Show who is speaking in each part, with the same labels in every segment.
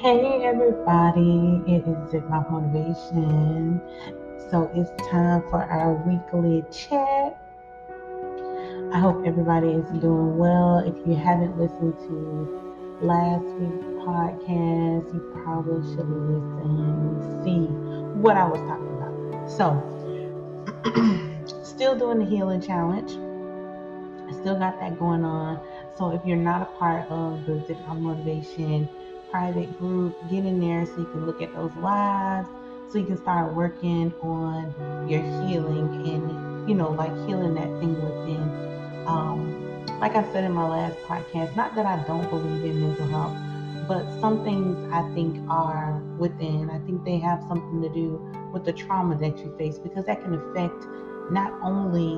Speaker 1: Hey everybody, it is Zip My Motivation. So it's time for our weekly chat. I hope everybody is doing well. If you haven't listened to last week's podcast, you probably should listen, see what I was talking about. So, still doing the healing challenge. I still got that going on. So if you're not a part of the Zip My Motivation private group, get in there so you can look at those lives, so you can start working on your healing and like healing that thing within. Like I said in my last podcast, not that I don't believe in mental health, but some things I think are within. I think they have something to do with the trauma that you face because that can affect not only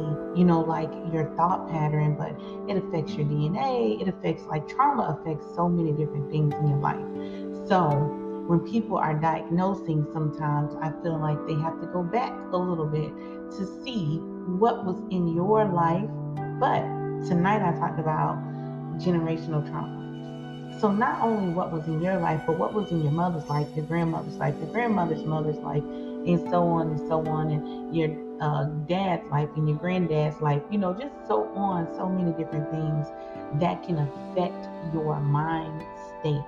Speaker 1: like your thought pattern, but it affects your DNA. It affects, like, trauma affects so many different things in your life. So when people are diagnosing, sometimes I feel like they have to go back a little bit to see what was in your life. But tonight I talked about generational trauma. So not only what was in your life, but what was in your mother's life, your grandmother's life, your grandmother's mother's life, and so on and so on, and your dad's life and your granddad's life. Just so on, so many different things that can affect your mind state,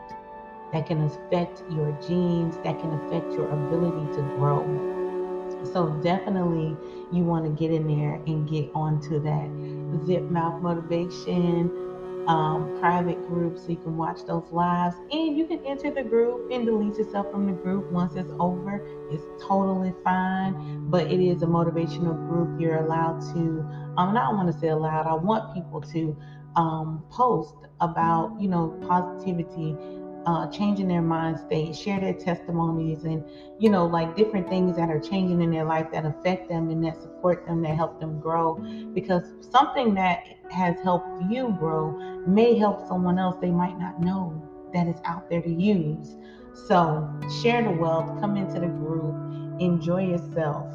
Speaker 1: that can affect your genes, that can affect your ability to grow. So definitely you want to get in there and get onto that Zip Mouth Motivation private group so you can watch those lives, and you can enter the group and delete yourself from the group once it's over. It's totally fine, but it is a motivational group. You're allowed to, I don't want to say allowed, I want people to post about positivity, changing their mind state, share their testimonies, and like different things that are changing in their life that affect them and that support them, that help them grow. Because something that has helped you grow may help someone else they might not know that is out there to use. So share the wealth, come into the group, enjoy yourself.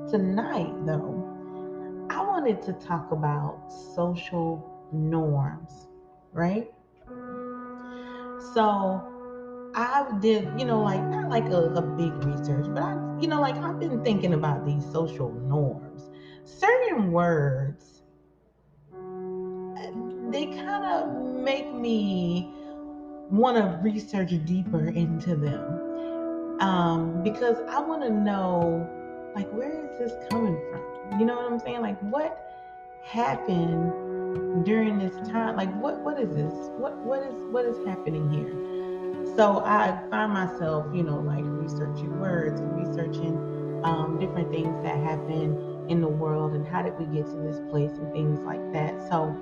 Speaker 1: Tonight, though, I wanted to talk about social norms, right? So I did, like, not like a big research, but like, I've been thinking about these social norms. Certain words, they kind of make me want to research deeper into them, because I want to know, like, where is this coming from? You know what I'm saying? Like, what happened during this time? Like, what is this? What is happening here? So I find myself, like, researching words and researching different things that happen in the world and how did we get to this place and things like that. So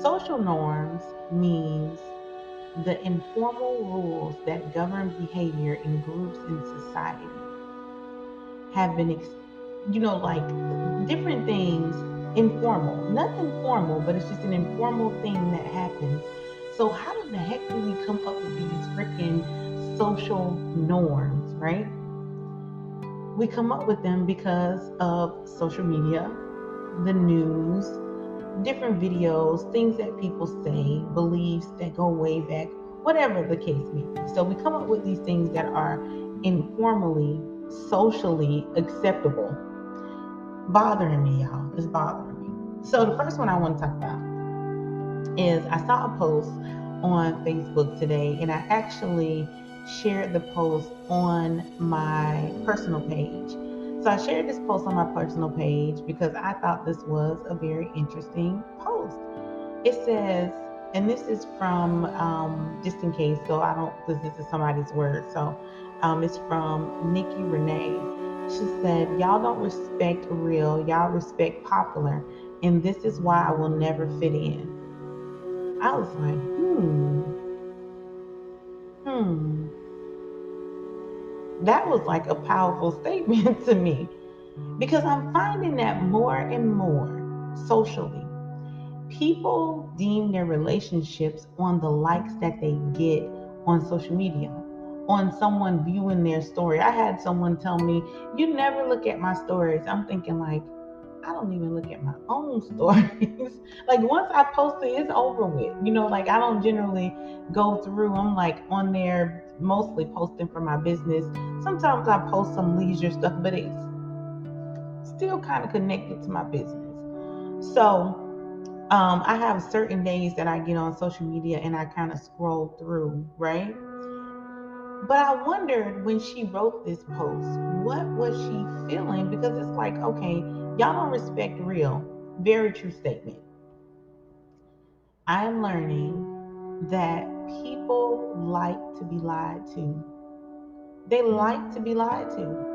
Speaker 1: social norms means the informal rules that govern behavior in groups in society have been, like, different things, informal, nothing formal, but it's just an informal thing that happens. So how the heck do we come up with these freaking social norms, right? We come up with them because of social media, the news, different videos, things that people say, beliefs that go way back, whatever the case may be. So we come up with these things that are informally, socially acceptable. Bothering me, y'all. It's bothering me. So the first one I want to talk about is, I saw a post on Facebook today, and I actually shared the post on my personal page. So I shared this post on my personal page because I thought this was a very interesting post. It says, and this is from, just in case, so I don't, because this is somebody's word. So it's from Nikki Renee. She said, "Y'all don't respect real, y'all respect popular, and this is why I will never fit in." I was like, hmm. That was like a powerful statement to me, because I'm finding that more and more socially, people deem their relationships on the likes that they get on social media, on someone viewing their story. I had someone tell me, "You never look at my stories." I'm thinking, like, I don't even look at my own stories. Like once I post it, it's over with. Like I don't generally go through. I'm like on there mostly posting for my business. Sometimes I post some leisure stuff, but it's still kind of connected to my business. So I have certain days that I get on social media and I kind of scroll through, right? But I wondered when she wrote this post, what was she feeling? Because it's like, okay, y'all don't respect real. Very true statement. I am learning that people like to be lied to. They like to be lied to.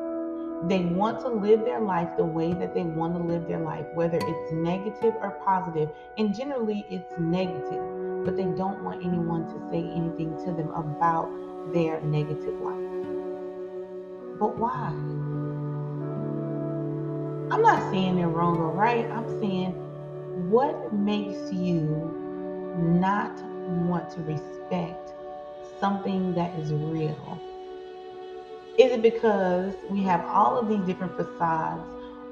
Speaker 1: They want to live their life the way that they want to live their life, whether it's negative or positive. And generally, it's negative, but they don't want anyone to say anything to them about their negative life. But why? I'm not saying they're wrong or right. I'm saying what makes you not want to respect something that is real? Is it because we have all of these different facades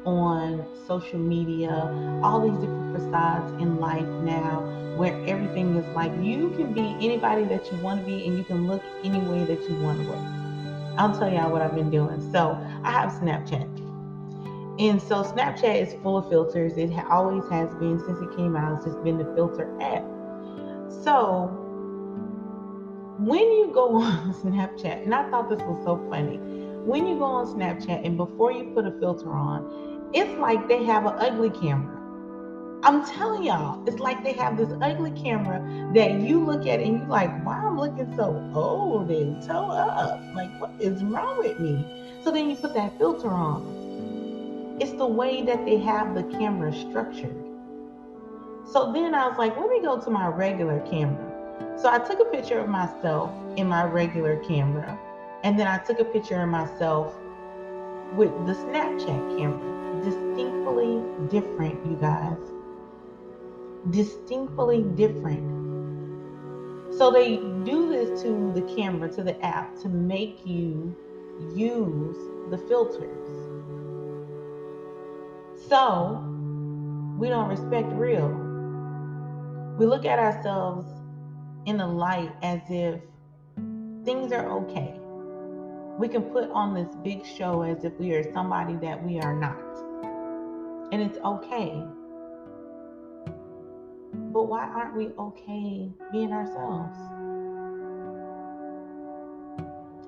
Speaker 1: on social media, all these different facades in life now, where everything is like you can be anybody that you want to be and you can look any way that you want to look? I'll tell y'all what I've been doing. So I have Snapchat. And so Snapchat is full of filters. It always has been since it came out. It's just been the filter app. So when you go on Snapchat, and I thought this was so funny, when you go on Snapchat and before you put a filter on, it's like they have an ugly camera. I'm telling y'all, it's like they have this ugly camera that you look at and you like, wow, I'm looking so old and toe up. Like, what is wrong with me? So then you put that filter on. It's the way that they have the camera structured. So then I was like, let me go to my regular camera. So I took a picture of myself in my regular camera, and then I took a picture of myself with the Snapchat camera. Distinctly different, you guys. Distinctly different. So they do this to the camera, to the app, to make you use the filters. So we don't respect real. We look at ourselves in a light as if things are okay. We can put on this big show as if we are somebody that we are not. And it's okay. But why aren't we okay being ourselves?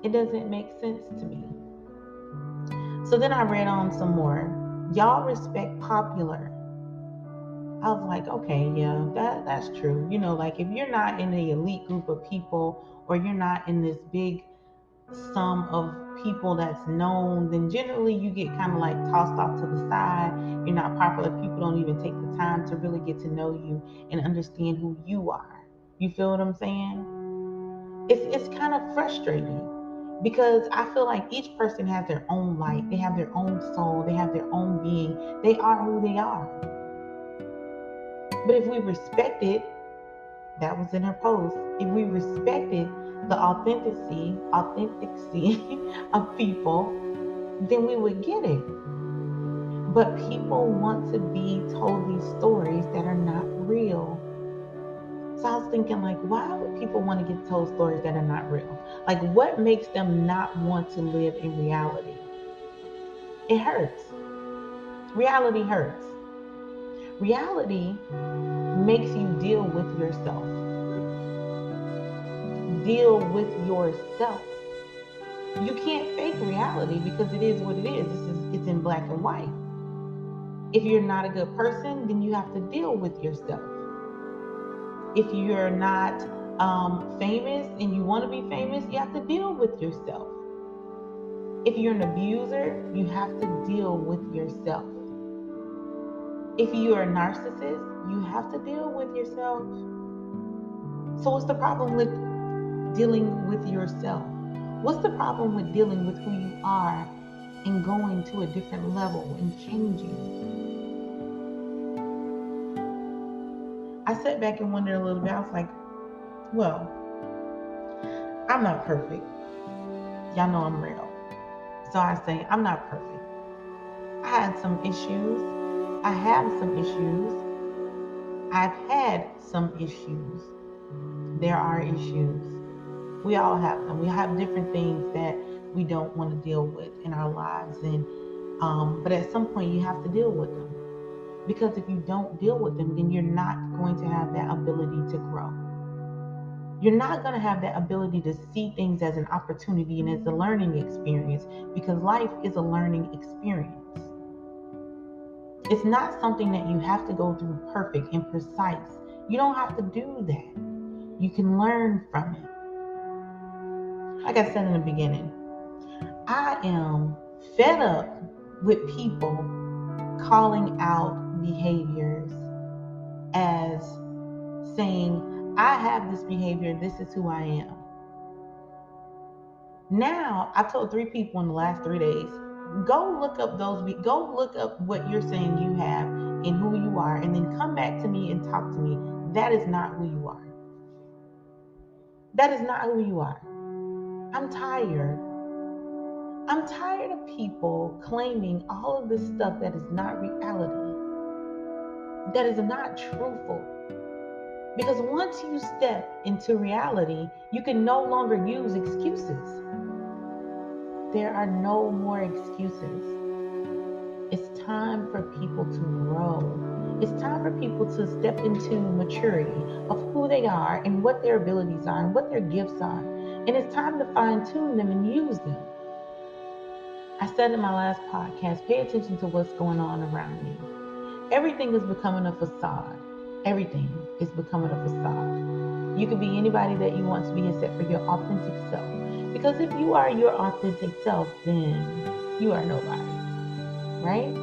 Speaker 1: It doesn't make sense to me. So then I read on some more. Y'all respect popular. I was like, okay, yeah, that's true. Like if you're not in the elite group of people or you're not in this big sum of people that's known, then generally you get kind of like tossed off to the side. You're not popular. People don't even take the time to really get to know you and understand who you are. You feel what I'm saying? It's kind of frustrating because I feel like each person has their own light. They have their own soul. They have their own being. They are who they are. But if we respect it, that was in her post. If we respected the authenticity of people, then we would get it. But people want to be told these stories that are not real. So I was thinking, like, why would people want to get told stories that are not real? Like, what makes them not want to live in reality? It hurts. Reality hurts. Reality makes you deal with yourself. Deal with yourself. You can't fake reality because it is what it is. It's in black and white. If you're not a good person, then you have to deal with yourself. If you're not famous and you want to be famous, you have to deal with yourself. If you're an abuser, you have to deal with yourself. If you're a narcissist, you have to deal with yourself. So what's the problem with dealing with yourself? What's the problem with dealing with who you are and going to a different level and changing? I sat back and wondered a little bit. I was like, well, I'm not perfect. Y'all know I'm real. So I say, I'm not perfect. I had some issues. I have some issues. I've had some issues. There are issues. We all have them. We have different things that we don't want to deal with in our lives, and but at some point you have to deal with them, because if you don't deal with them, then you're not going to have that ability to grow. You're not going to have that ability to see things as an opportunity and as a learning experience, because life is a learning experience. It's not something that you have to go through perfect and precise. You don't have to do that. You can learn from it. Like I said in the beginning, I am fed up with people calling out behaviors as saying, I have this behavior, this is who I am. Now, I've told 3 people in the last 3 days, go look up what you're saying you have and who you are, and then come back to me and talk to me. That is not who you are. That is not who you are. I'm tired. I'm tired of people claiming all of this stuff that is not reality, that is not truthful. Because once you step into reality, you can no longer use excuses. There are no more excuses. It's time for people to grow. It's time for people to step into maturity of who they are and what their abilities are and what their gifts are. And it's time to fine tune them and use them. I said in my last podcast, pay attention to what's going on around you. Everything is becoming a facade. Everything is becoming a facade. You can be anybody that you want to be except for your authentic self. Because if you are your authentic self, then you are nobody, right?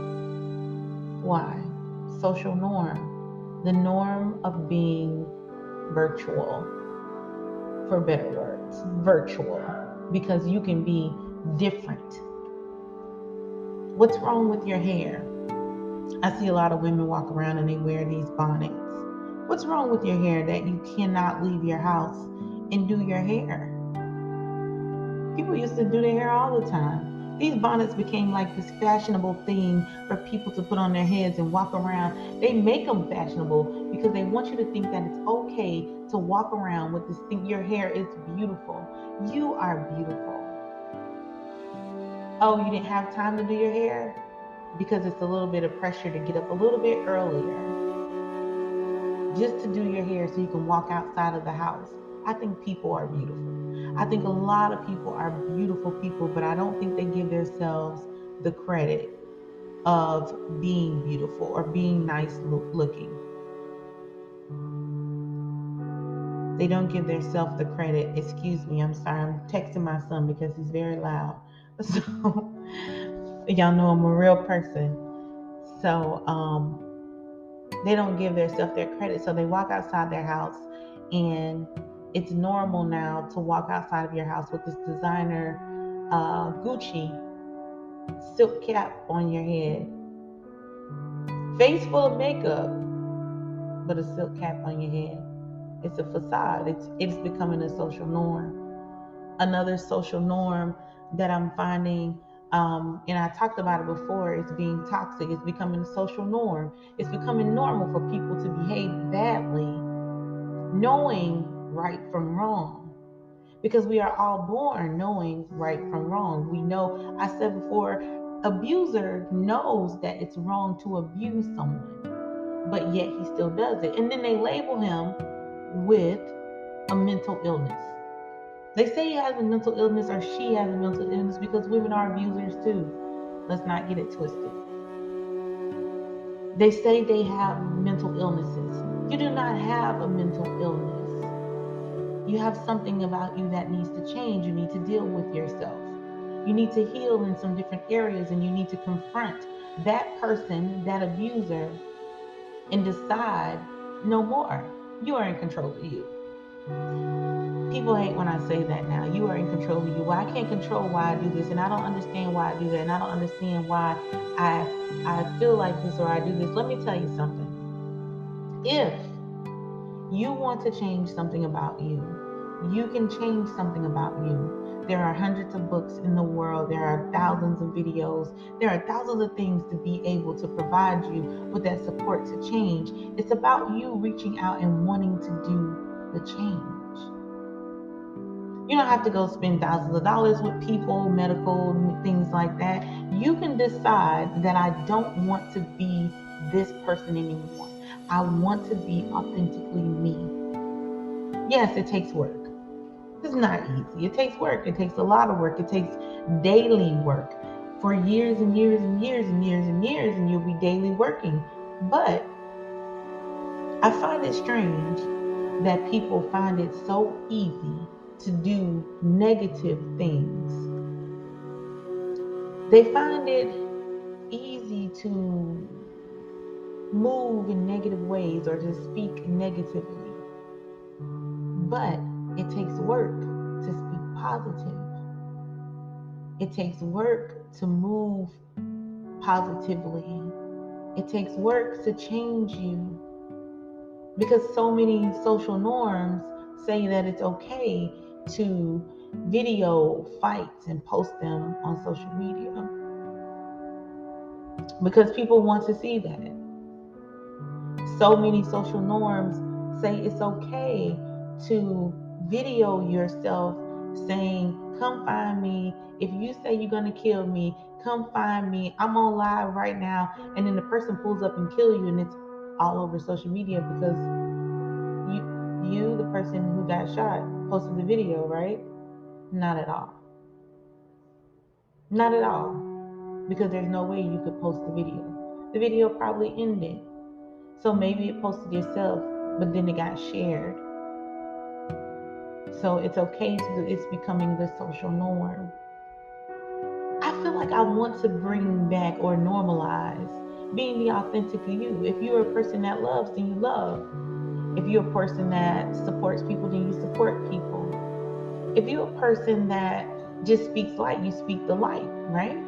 Speaker 1: Why? Social norm. The norm of being virtual, for better words, virtual, because you can be different. What's wrong with your hair? I see a lot of women walk around and they wear these bonnets. What's wrong with your hair that you cannot leave your house and do your hair? People used to do their hair all the time. These bonnets became like this fashionable thing for people to put on their heads and walk around. They make them fashionable because they want you to think that it's okay to walk around with this thing. Your hair is beautiful. You are beautiful. Oh, you didn't have time to do your hair? Because it's a little bit of pressure to get up a little bit earlier just to do your hair so you can walk outside of the house. I think people are beautiful. I think a lot of people are beautiful people, but I don't think they give themselves the credit of being beautiful or being nice looking. They don't give themselves the credit. Excuse me, I'm sorry. I'm texting my son because he's very loud. So y'all know I'm a real person. So they don't give themselves their credit. So they walk outside their house, and it's normal now to walk outside of your house with this designer Gucci silk cap on your head, face full of makeup, but a silk cap on your head. It's a facade. It's becoming a social norm. Another social norm that I'm finding, and I talked about it before, is being toxic. It's becoming a social norm. It's becoming normal for people to behave badly, knowing right from wrong. Because we are all born knowing right from wrong. We know, I said before, abuser knows that it's wrong to abuse someone, but yet he still does it. And then they label him with a mental illness. They say he has a mental illness or she has a mental illness because women are abusers too. Let's not get it twisted. They say they have mental illnesses. You do not have a mental illness. You have something about you that needs to change. You need to deal with yourself. You need to heal in some different areas, and you need to confront that person, that abuser, and decide no more. You are in control of you. People hate when I say that now. You are in control of you. Well, I can't control why I do this, and I don't understand why I do that, and I don't understand why I feel like this or I do this. Let me tell you something. If you want to change something about you, You can change something about you. There are hundreds of books in the world. There are thousands of videos. There are thousands of things to be able to provide you with that support to change. It's about you reaching out and wanting to do the change. You don't have to go spend thousands of dollars with people, medical, things like that. You can decide that I don't want to be this person anymore. I want to be authentically me. Yes, it takes work. It's not easy. It takes work. It takes a lot of work. It takes daily work for years and years and years and years and years, and you'll be daily working. But I find it strange that people find it so easy to do negative things. They find it easy to move in negative ways or to speak negatively. But it takes work to speak positive. It takes work to move positively. It takes work to change you because so many social norms say that it's okay to video fights and post them on social media because people want to see that. So many social norms say it's okay to video yourself saying, "Come find me. If you say you're going to kill me, come find me. I'm on live right now." And then the person pulls up and kill you, and it's all over social media because the person who got shot, posted the video, right? Not at all. Not at all. Because there's no way you could post the video. The video probably ended. So maybe it posted yourself, but then it got shared. So it's okay to do, it's becoming the social norm. I feel like I want to bring back or normalize being the authentic you. If you're a person that loves, then you love. If you're a person that supports people, then you support people. If you're a person that just speaks light, you speak the light, right?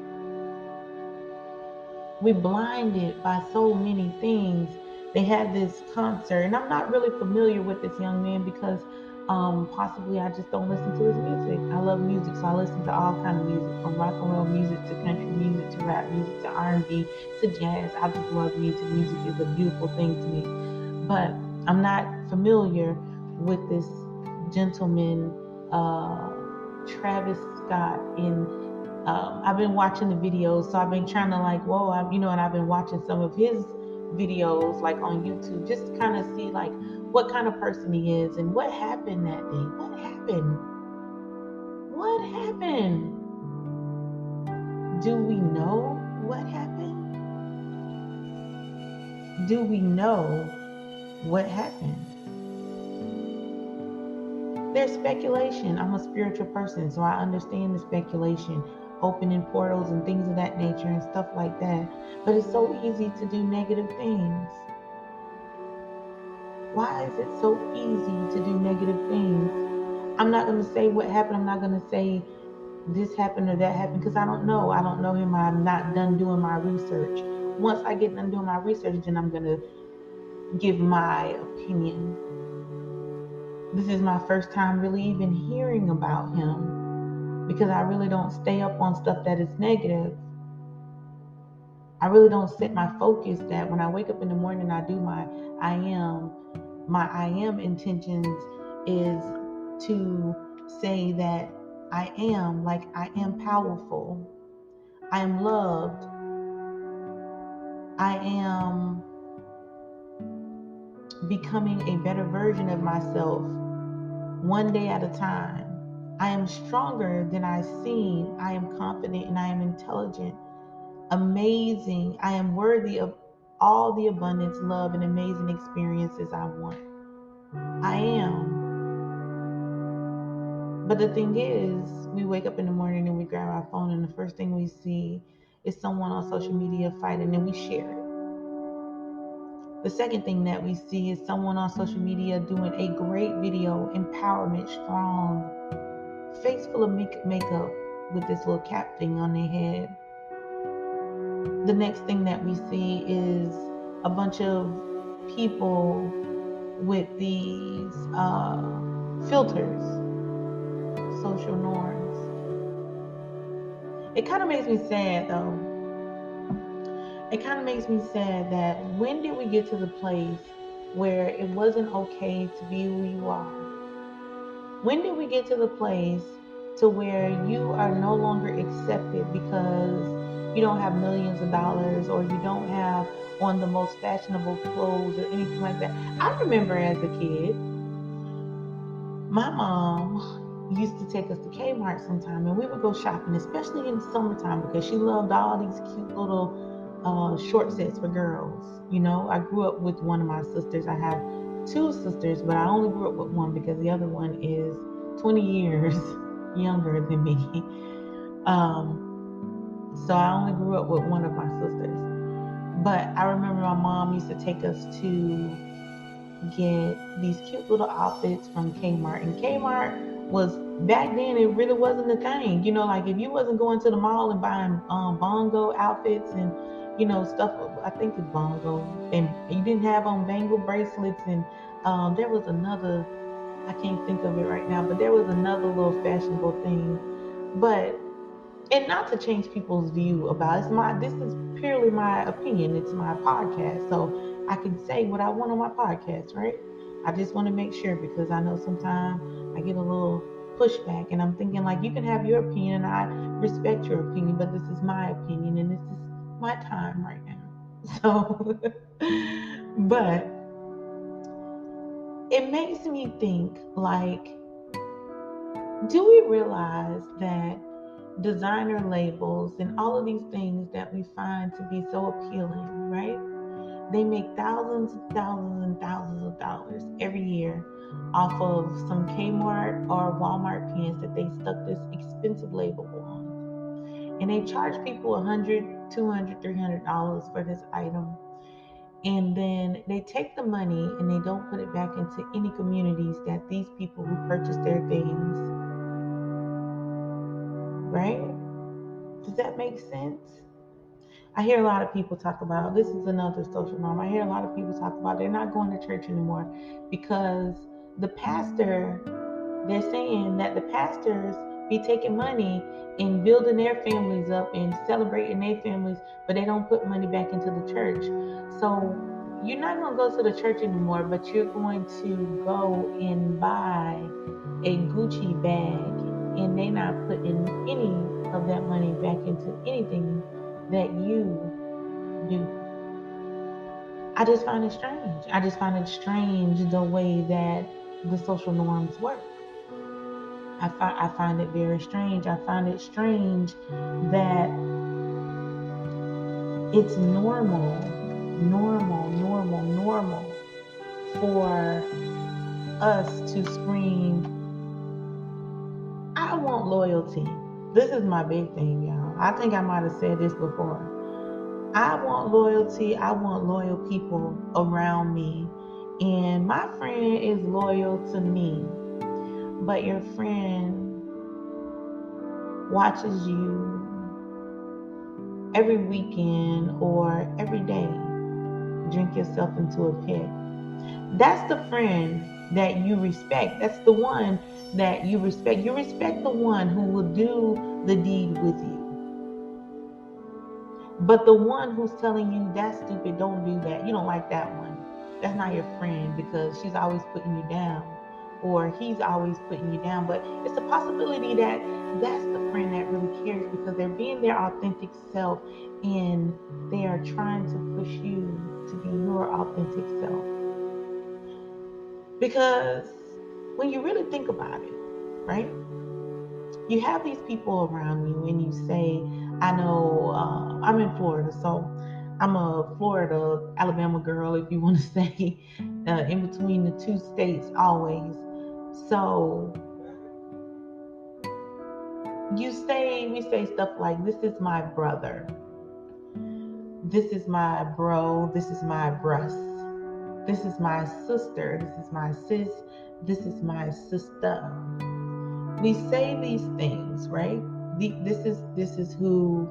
Speaker 1: We're blinded by so many things. They had this concert, and I'm not really familiar with this young man because possibly I just don't listen to his music. I love music, so I listen to all kind of music, from rock and roll music to country music to rap music to R&B to jazz. I just love music. Music is a beautiful thing to me. But I'm not familiar with this gentleman, Travis Scott, in I've been watching the videos, so I've been trying to like, whoa, and I've been watching some of his videos like on YouTube, just to kind of see like what kind of person he is and what happened that day. What happened? What happened? Do we know what happened? Do we know what happened? There's speculation. I'm a spiritual person, so I understand the speculation, opening portals and things of that nature and stuff like that. But it's so easy to do negative things. Why is it so easy to do negative things? I'm not going to say what happened. I'm not going to say this happened or that happened because I don't know. I don't know him. I'm not done doing my research. Once I get done doing my research, then I'm going to give my opinion. This is my first time really even hearing about him because I really don't stay up on stuff that is negative. I really don't set my focus that when I wake up in the morning, I do my I am intentions is to say that I am, like I am powerful. I am loved. I am becoming a better version of myself one day at a time. I am stronger than I seem. I am confident and I am intelligent, amazing. I am worthy of all the abundance, love, and amazing experiences I want. I am. But the thing is, we wake up in the morning and we grab our phone, and the first thing we see is someone on social media fighting, and we share it. The second thing that we see is someone on social media doing a great video, empowerment, strong, face full of makeup with this little cap thing on their head. The next thing that we see is a bunch of people with these filters, social norms. It kind of makes me sad though. It kind of makes me sad that when did we get to the place where it wasn't okay to be who you are? When did we get to the place to where you are no longer accepted because you don't have millions of dollars or you don't have on the most fashionable clothes or anything like that? I remember as a kid, my mom used to take us to Kmart sometime and we would go shopping, especially in the summertime because she loved all these cute little short sets for girls. You know, I grew up with one of my sisters. I have two sisters, but I only grew up with one because the other one is 20 years younger than me. So I only grew up with one of my sisters. But I remember my mom used to take us to get these cute little outfits from Kmart. And Kmart was back then it really wasn't a thing. You know, like if you wasn't going to the mall and buying bongo outfits and stuff, I think it's bongo, and you didn't have on bangle bracelets and there was another. I can't think of it right now, but there was another little fashionable thing. But and not to change people's view about it. This is purely my opinion. It's my podcast. So I can say what I want on my podcast, right? I just want to make sure because I know sometimes I get a little pushback and I'm thinking like you can have your opinion and I respect your opinion, but this is my opinion and this is my time right now. So but it makes me think like, do we realize that designer labels and all of these things that we find to be so appealing, right? They make thousands and thousands and thousands of dollars every year off of some Kmart or Walmart pins that they stuck this expensive label on. And they charge people $100, $200, $300 for this item. And then they take the money and they don't put it back into any communities that these people who purchase their things, right? Does that make sense? I hear a lot of people talk about this is another social norm. I hear a lot of people talk about they're not going to church anymore because the pastor, they're saying that the pastors be taking money and building their families up and celebrating their families, but they don't put money back into the church. So you're not going to go to the church anymore, but you're going to go and buy a Gucci bag and they're not putting any of that money back into anything that you do. I just find it strange. I just find it strange the way that the social norms work. I find it very strange. I find it strange that it's normal for us to scream, I want loyalty. This is my big thing, y'all. I think I might have said this before. I want loyalty. I want loyal people around me. And my friend is loyal to me. But your friend watches you every weekend or every day drink yourself into a pit. That's the friend that you respect. That's the one that you respect. You respect the one who will do the deed with you. But the one who's telling you that's stupid, don't do that, you don't like that one. That's not your friend because she's always putting you down or he's always putting you down. But it's a possibility that that's the friend that really cares because they're being their authentic self and they are trying to push you to be your authentic self. Because when you really think about it, right? You have these people around you and you say, I know I'm in Florida, so I'm a Florida, Alabama girl, if you want to say, in between the two states always. So we say stuff like, this is my brother, this is my bro, this is my brus, this is my sister, this is my sis, this is my sister. We say these things, right? This is who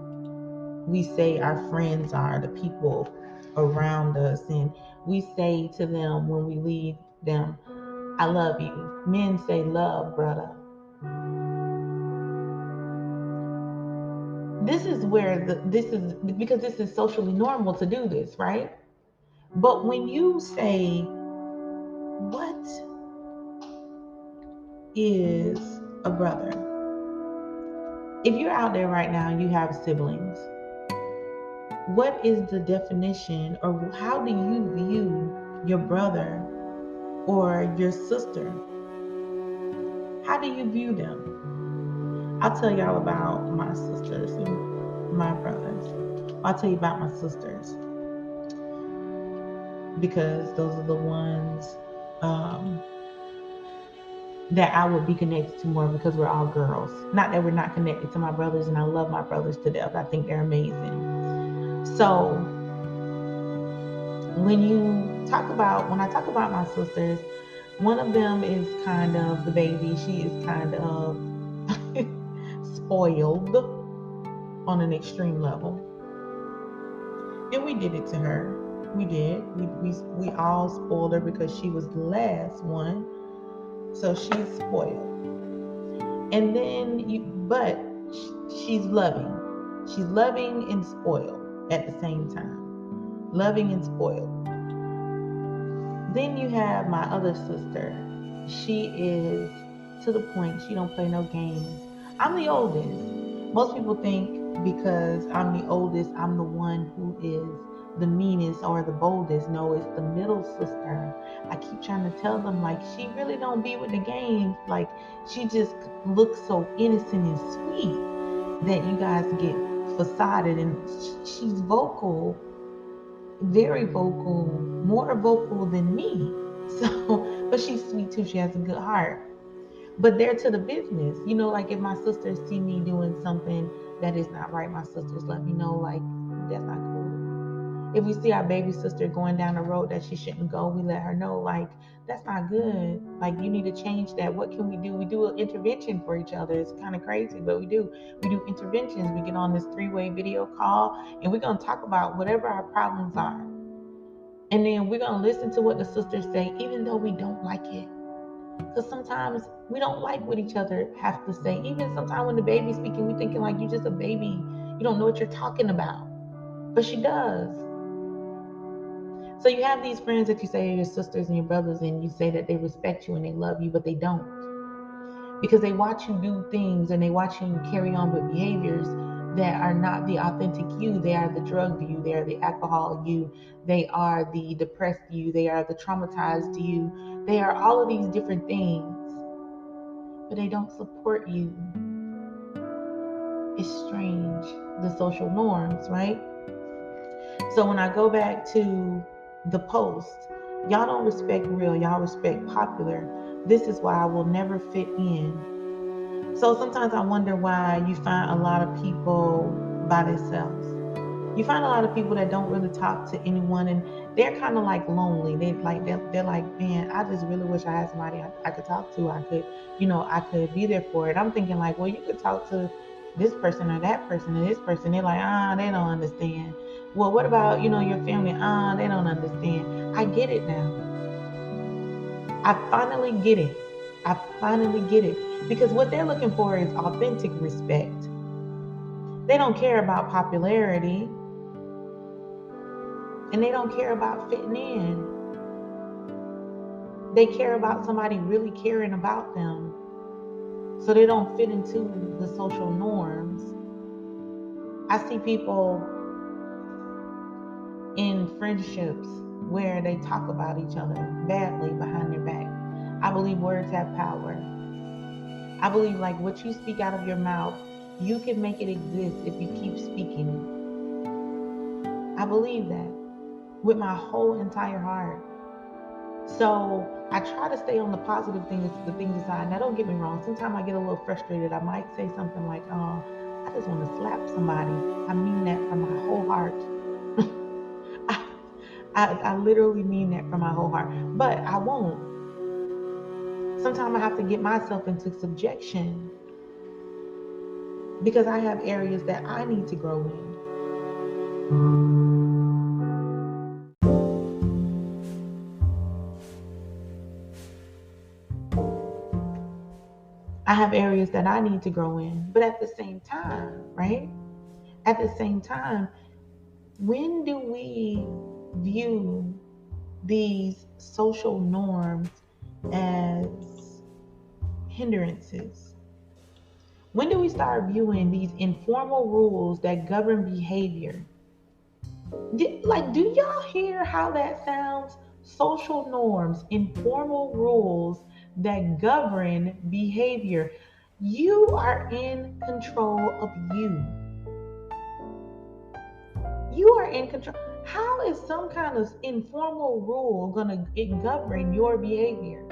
Speaker 1: we say our friends are, the people around us, and we say to them when we leave them, I love you. Men say love, brother. This is where this is because this is socially normal to do this, right? But when you say, what is a brother? If you're out there right now and you have siblings, what is the definition, or how do you view your brother or your sister? How do you view them? I'll tell y'all about my sisters and my brothers. I'll tell you about my sisters because those are the ones that I would be connected to more because we're all girls. Not that we're not connected to my brothers, and I love my brothers to death. I think they're amazing. So when I talk about my sisters, one of them is kind of the baby. She is kind of spoiled on an extreme level. And we did it to her. We did. We all spoiled her because she was the last one. So she's spoiled. And then but she's loving. She's loving and spoiled at the same time. Loving and spoiled. Then you have my other sister. She is to the point, she don't play no games. I'm the oldest. Most people think because I'm the oldest, I'm the one who is the meanest or the boldest. No, it's the middle sister. I keep trying to tell them, like, she really don't be with the games. Like, she just looks so innocent and sweet that you guys get facaded. And she's vocal, very vocal, more vocal than me. So, but she's sweet too. She has a good heart. But they're to the business. You know, like if my sisters see me doing something that is not right, my sisters let me know, like, that's not cool. If we see our baby sister going down a road that she shouldn't go, we let her know, like, that's not good. Like, you need to change that. What can we do? We do an intervention for each other. It's kind of crazy, but we do. We do interventions. We get on this 3-way video call and we're going to talk about whatever our problems are. And then we're going to listen to what the sisters say, even though we don't like it. Because sometimes we don't like what each other have to say. Even sometimes when the baby's speaking, we thinking like, you're just a baby. You don't know what you're talking about. But she does. So you have these friends that you say are your sisters and your brothers, and you say that they respect you and they love you, but they don't. Because they watch you do things and they watch you carry on with behaviors that are not the authentic you. They are the drugged you. They are the alcohol you. They are the depressed you. They are the traumatized you. They are all of these different things, but they don't support you. It's strange, the social norms, right? So when I go back to the post, y'all don't respect real, y'all respect popular. This is why I will never fit in. So sometimes I wonder why you find a lot of people by themselves. You find a lot of people that don't really talk to anyone, and they're kind of like lonely. They're like, man, I just really wish I had somebody I could talk to. I could be there for it. I'm thinking like, well, you could talk to this person or that person and this person. They're like, they don't understand. Well, what about, your family? They don't understand. I get it now. I finally get it. I finally get it. Because what they're looking for is authentic respect. They don't care about popularity. And they don't care about fitting in. They care about somebody really caring about them. So they don't fit into the social norms. I see people in friendships where they talk about each other badly behind their back. I believe words have power. I believe like what you speak out of your mouth, you can make it exist if you keep speaking it. I believe that with my whole entire heart. So I try to stay on the positive things, the things aside. Now don't get me wrong, sometimes I get a little frustrated. I might say something like, I just want to slap somebody. I mean that from my whole heart. I literally mean that from my whole heart. But I won't. Sometimes I have to get myself into subjection because I have areas that I need to grow in. I have areas that I need to grow in. But at the same time, right? At the same time, when do we view these social norms as hindrances? When do we start viewing these informal rules that govern behavior? Do y'all hear how that sounds? Social norms, informal rules that govern behavior. You are in control of you. You are in control. How is some kind of informal rule gonna govern your behavior?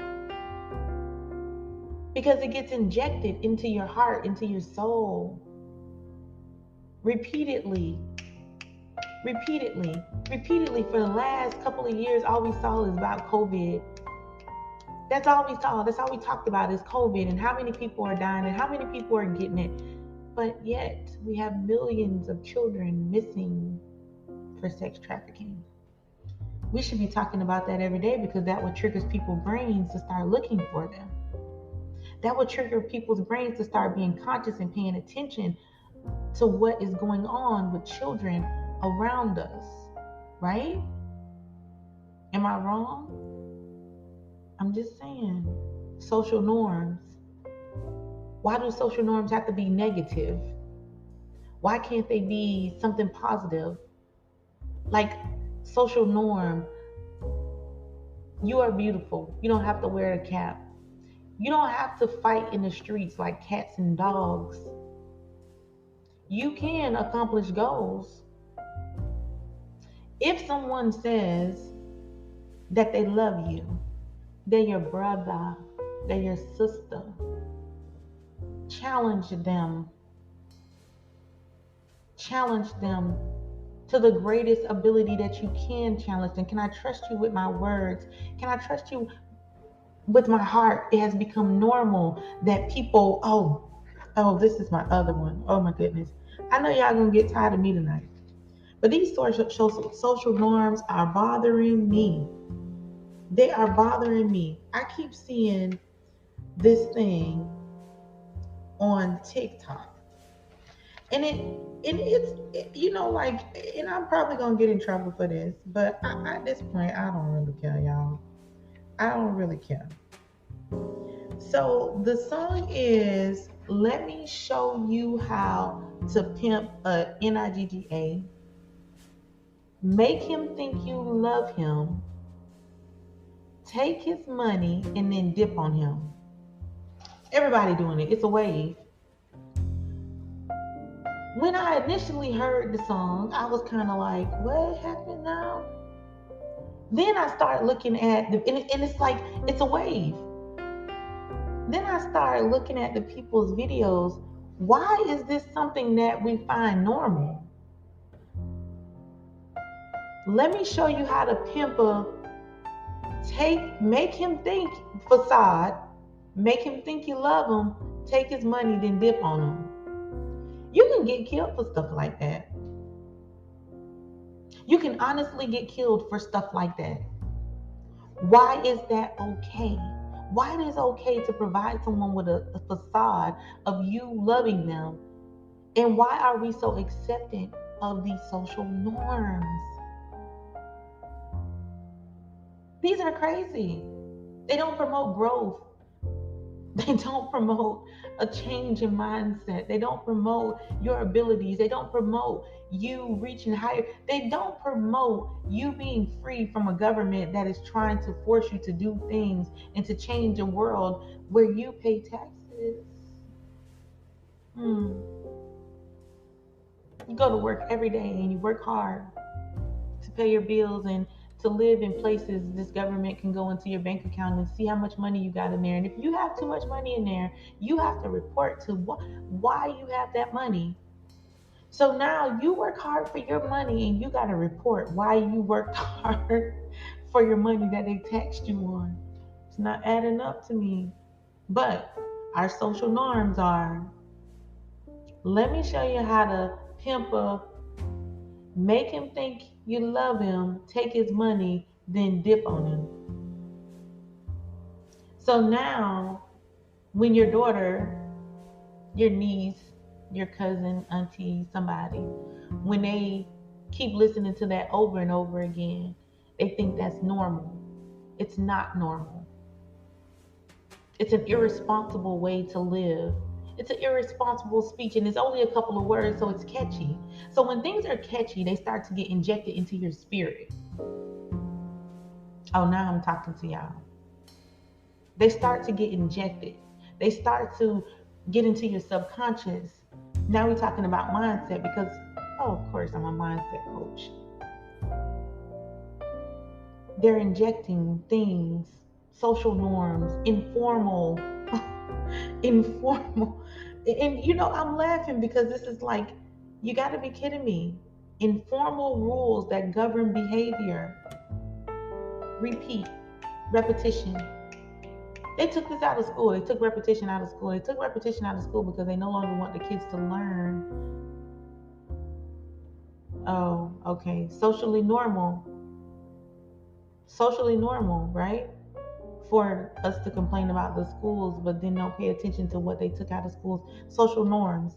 Speaker 1: Because it gets injected into your heart, into your soul, repeatedly, repeatedly, repeatedly. For the last couple of years, all we saw is about COVID. That's all we saw. That's all we talked about is COVID and how many people are dying and how many people are getting it. But yet, we have millions of children missing for sex trafficking. We should be talking about that every day because that would trigger people's brains to start looking for them. That would trigger people's brains to start being conscious and paying attention to what is going on with children around us, right? Am I wrong? I'm just saying. Social norms. Why do social norms have to be negative? Why can't they be something positive? Like social norm, you are beautiful. You don't have to wear a cap. You don't have to fight in the streets like cats and dogs. You can accomplish goals. If someone says that they love you, they're your brother, they're your sister, challenge them. Challenge them to the greatest ability that you can challenge them. Can I trust you with my words? Can I trust you with my heart? It has become normal that people, this is my other one. Oh my goodness. I know y'all gonna get tired of me tonight. But these social norms are bothering me. They are bothering me. I keep seeing this thing on TikTok. And and I'm probably gonna get in trouble for this, but at this point, I don't really care, y'all. I don't really care. So the song is "Let Me Show You How to Pimp a Nigga. Make him think you love him. Take his money and then dip on him." Everybody doing it. It's a wave. When I initially heard the song, I was kind of like, what happened now? Then I start looking at and it's like, it's a wave. Then I started looking at the people's videos. Why is this something that we find normal? Let me show you how to pimp make him think facade, make him think you love him, take his money, then dip on him. You can get killed for stuff like that. You can honestly get killed for stuff like that. Why is that okay? Why it is okay to provide someone with a facade of you loving them? And why are we so accepting of these social norms? These are crazy. They don't promote growth. They don't promote a change in mindset. They don't promote your abilities. They don't promote you reaching higher. They don't promote you being free from a government that is trying to force you to do things and to change a world where you pay taxes. You go to work every day and you work hard to pay your bills and to live in places this government can go into your bank account and see how much money you got in there. And if you have too much money in there, you have to report to why you have that money. So now you work hard for your money and you got to report why you worked hard for your money that they taxed you on. It's not adding up to me. But our social norms are, let me show you how to pimp make him think you love him, take his money, then dip on him. So now when your daughter, your niece, your cousin, auntie, somebody, when they keep listening to that over and over again, they think that's normal. It's not normal. It's an irresponsible way to live. It's an irresponsible speech, and it's only a couple of words, so it's catchy. So when things are catchy, they start to get injected into your spirit. Oh, now I'm talking to y'all. They start to get injected. They start to get into your subconscious. Now we're talking about mindset because, oh, of course, I'm a mindset coach. They're injecting things, social norms, informal. And I'm laughing because this is like, you got to be kidding me. Informal rules that govern behavior. Repeat, repetition. They took this out of school. They took repetition out of school. They took repetition out of school because they no longer want the kids to learn. Oh, okay. Socially normal, right? For us to complain about the schools, but then don't pay attention to what they took out of schools. Social norms.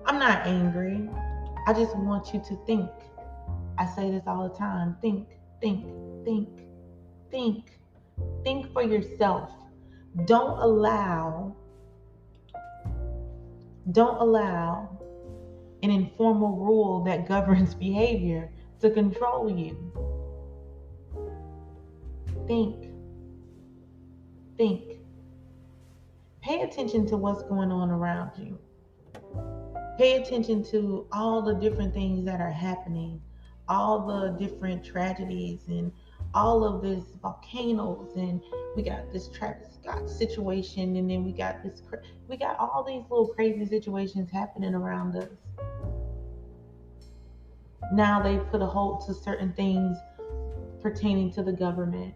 Speaker 1: I'm not angry. I just want you to think. I say this all the time. Think, think, think, think. Think for yourself. Don't allow, don't allow an informal rule that governs behavior to control you. Think, think. Pay attention to what's going on around you. Pay attention to all the different things that are happening, all the different tragedies, and all of this volcanoes, and we got this Travis Scott situation, and then we got all these little crazy situations happening around us. Now they put a halt to certain things pertaining to the government.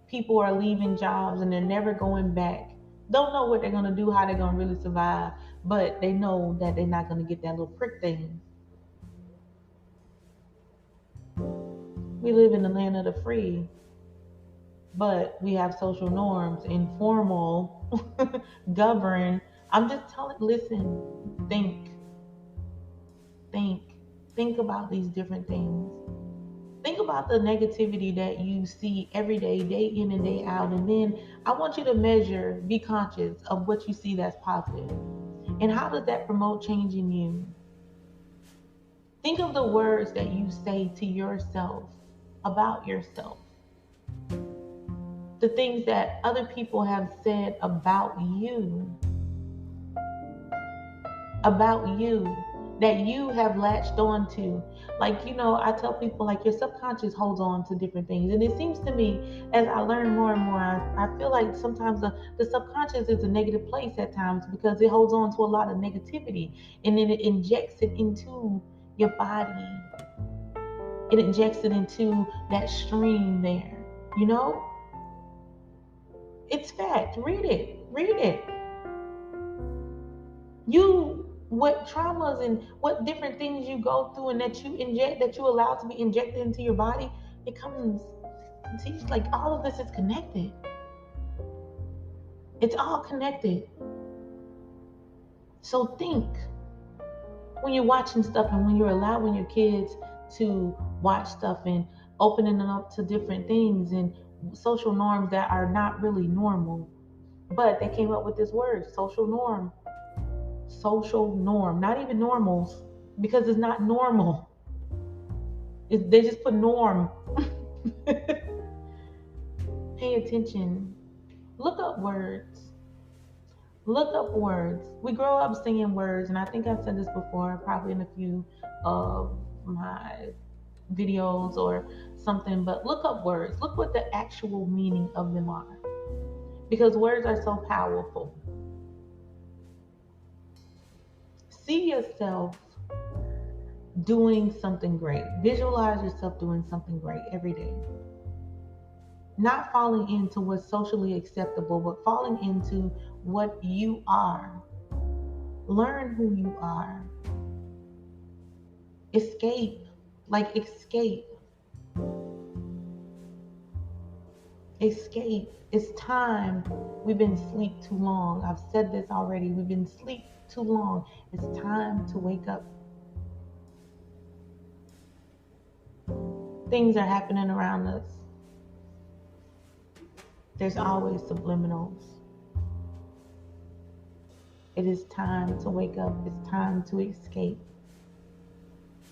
Speaker 1: People are leaving jobs and they're never going back. Don't know what they're going to do, how they're going to really survive, but they know that they're not going to get that little prick thing. We live in the land of the free, but we have social norms, informal, govern. I'm just telling, listen, think, think, think about these different things. Think about the negativity that you see every day in and day out. And then I want you to measure, be conscious of what you see that's positive. And how does that promote change in you? Think of the words that you say to yourself about yourself. The things that other people have said about you, that you have latched on to. Like, I tell people, like, your subconscious holds on to different things. And it seems to me, as I learn more and more, I feel like sometimes the subconscious is a negative place at times because it holds on to a lot of negativity. And then it injects it into your body. It injects it into that stream there. You know? It's fact. Read it. Read it. What traumas and what different things you go through and that you inject, that you allow to be injected into your body, it comes, see, it's like all of this is connected. It's all connected. So think when you're watching stuff and when you're allowing your kids to watch stuff and opening them up to different things and social norms that are not really normal. But they came up with this word, social norm. Social norm, not even normals, because it's not normal. They just put norm. Pay attention. Look up words. Look up words. We grow up singing words, and I think I've said this before, probably in a few of my videos or something, but look up words. Look what the actual meaning of them are. Because words are so powerful. See yourself doing something great. Visualize yourself doing something great every day. Not falling into what's socially acceptable, but falling into what you are. Learn who you are. Escape. Like escape. Escape. It's time. We've been asleep too long. I've said this already. We've been asleep too long. It's time to wake up. Things are happening around us. There's always subliminals. It is time to wake up. It's time to escape.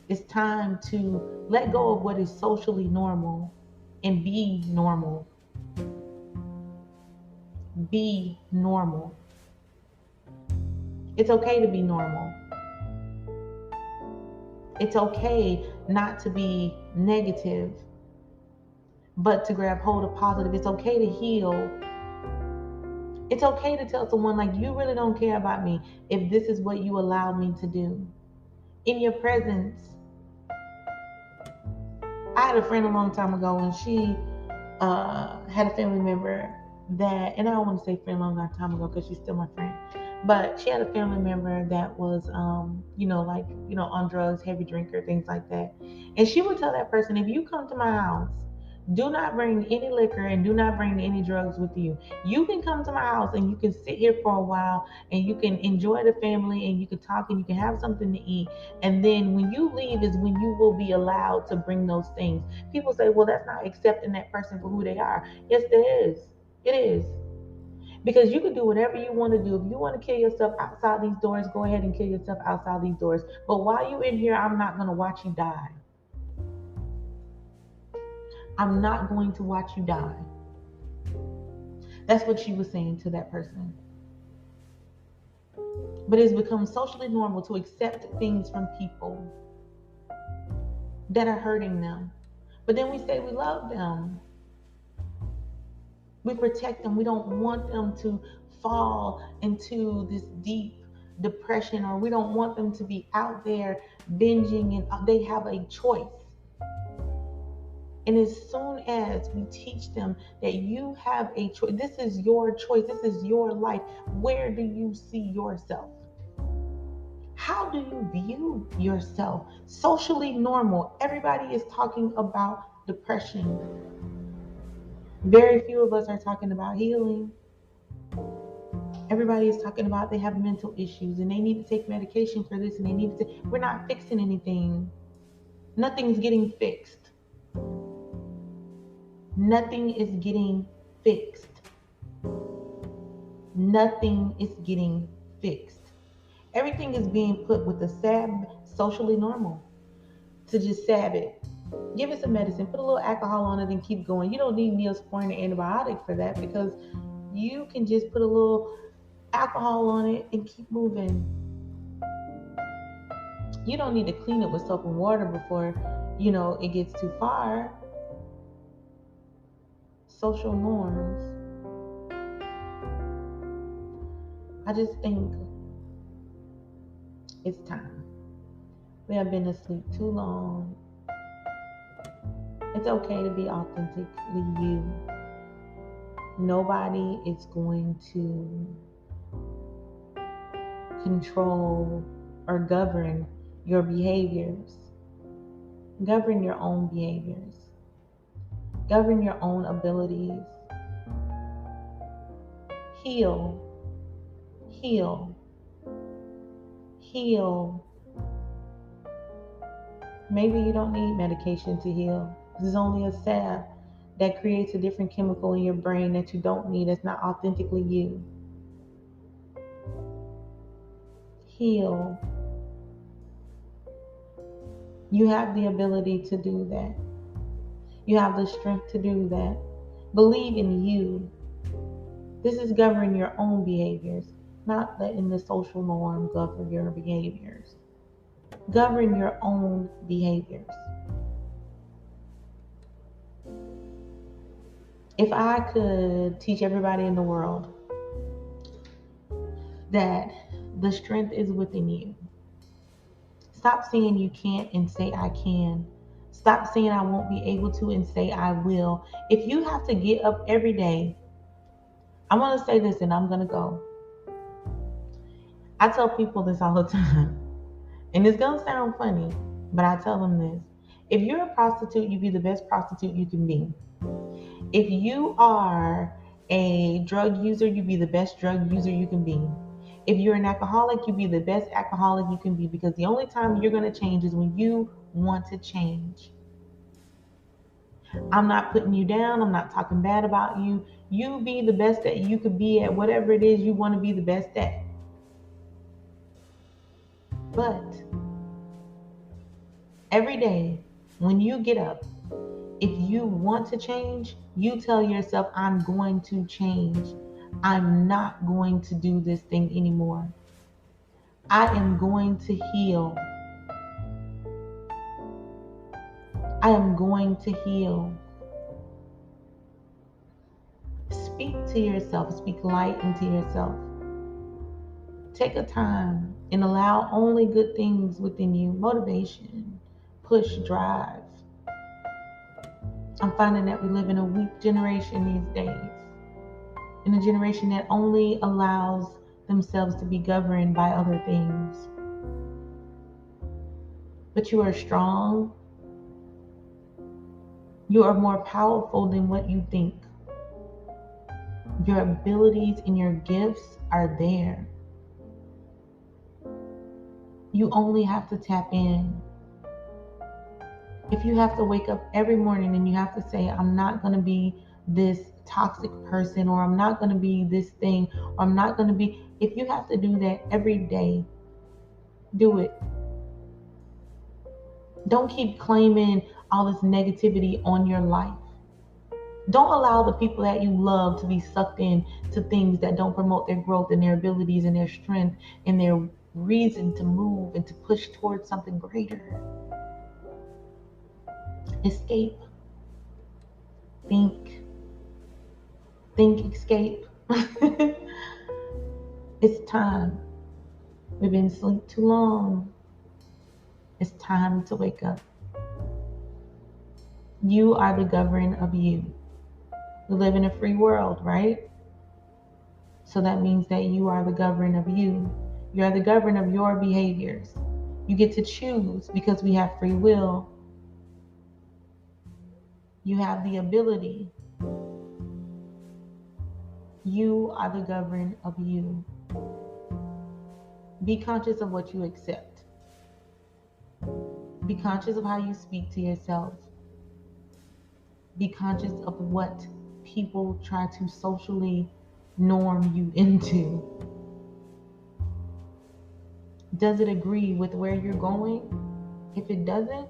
Speaker 1: It's time to let go of what is socially normal and be normal. Be normal. It's okay to be normal. It's okay not to be negative, but to grab hold of positive. It's okay to heal. It's okay to tell someone, like, you really don't care about me if this is what you allow me to do. In your presence, I had a friend a long time ago, and she had a family member that, and I don't want to say friend a long time ago because she's still my friend, but she had a family member that was, like, on drugs, heavy drinker, things like that. And she would tell that person, if you come to my house, do not bring any liquor and do not bring any drugs with you. You can come to my house and you can sit here for a while and you can enjoy the family and you can talk and you can have something to eat. And then when you leave is when you will be allowed to bring those things. People say, well, that's not accepting that person for who they are. Yes, it is. It is. Because you can do whatever you want to do. If you want to kill yourself outside these doors, go ahead and kill yourself outside these doors. But while you're in here, I'm not going to watch you die. I'm not going to watch you die. That's what she was saying to that person. But it's become socially normal to accept things from people that are hurting them. But then we say we love them. We protect them. We don't want them to fall into this deep depression, or we don't want them to be out there binging, and they have a choice. And as soon as we teach them that you have a choice, this is your choice, this is your life, where do you see yourself? How do you view yourself? Socially normal. Everybody is talking about depression. Very few of us are talking about healing. Everybody is talking about they have mental issues and they need to take medication for this and they need to. We're not fixing anything. Nothing's getting fixed. Nothing is getting fixed. Nothing is getting fixed. Everything is being put with a sab, socially normal, to just sab it. Give it some medicine, put a little alcohol on it, and keep going. You don't need Neosporin or antibiotic for that because you can just put a little alcohol on it and keep moving. You don't need to clean it with soap and water before it gets too far. Social norms. I just think it's time. We have been asleep too long. It's okay to be authentically you. Nobody is going to control or govern your behaviors. Govern your own behaviors. Govern your own abilities. Heal. Heal. Heal. Maybe you don't need medication to heal. This is only a salve that creates a different chemical in your brain that you don't need. It's not authentically you. Heal. You have the ability to do that. You have the strength to do that. Believe in you. This is governing your own behaviors, not letting the social norm govern your behaviors. Govern your own behaviors. If I could teach everybody in the world that the strength is within you, stop saying you can't and say I can. Stop saying I won't be able to and say I will. If you have to get up every day, I want to say this and I'm going to go. I tell people this all the time, and it's going to sound funny, but I tell them this. If you're a prostitute, you be the best prostitute you can be. If you are a drug user, you be the best drug user you can be. If you're an alcoholic, you be the best alcoholic you can be, because the only time you're going to change is when you want to change. I'm not putting you down. I'm not talking bad about you. You be the best that you could be at whatever it is you want to be the best at. But every day when you get up, if you want to change, you tell yourself, I'm going to change. I'm not going to do this thing anymore. I am going to heal. I am going to heal. Speak to yourself. Speak light into yourself. Take a time and allow only good things within you. Motivation, push, drive. I'm finding that we live in a weak generation these days. In a generation that only allows themselves to be governed by other things. But you are strong. You are more powerful than what you think. Your abilities and your gifts are there. You only have to tap in. If you have to wake up every morning and you have to say, I'm not going to be this toxic person, or I'm not going to be this thing, or I'm not going to be, if you have to do that every day, do it. Don't keep claiming all this negativity on your life. Don't allow the people that you love to be sucked in to things that don't promote their growth and their abilities and their strength and their reason to move and to push towards something greater. Escape. Think. Think, escape. It's time. We've been asleep too long. It's time to wake up. You are the governor of you. We live in a free world, right? So that means that you are the governor of you. You are the governor of your behaviors. You get to choose because we have free will. You have the ability. You are the governor of you. Be conscious of what you accept. Be conscious of how you speak to yourself. Be conscious of what people try to socially norm you into. Does it agree with where you're going? If it doesn't,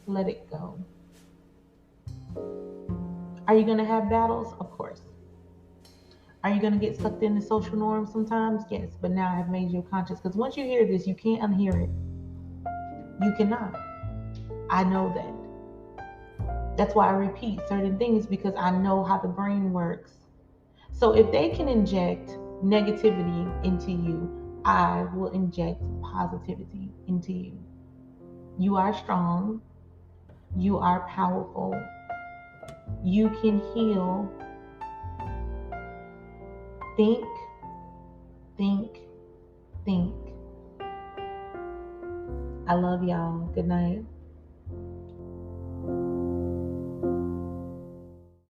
Speaker 1: let it go. Are you going to have battles? Of course. Are you going to get sucked into social norms sometimes? Yes, but now I have made you conscious, because once you hear this, you can't unhear it. You cannot. I know that. That's why I repeat certain things, because I know how the brain works. So if they can inject negativity into you, I will inject positivity into you. You are strong. You are powerful. You can heal. Think, think, think. I love y'all. Good night.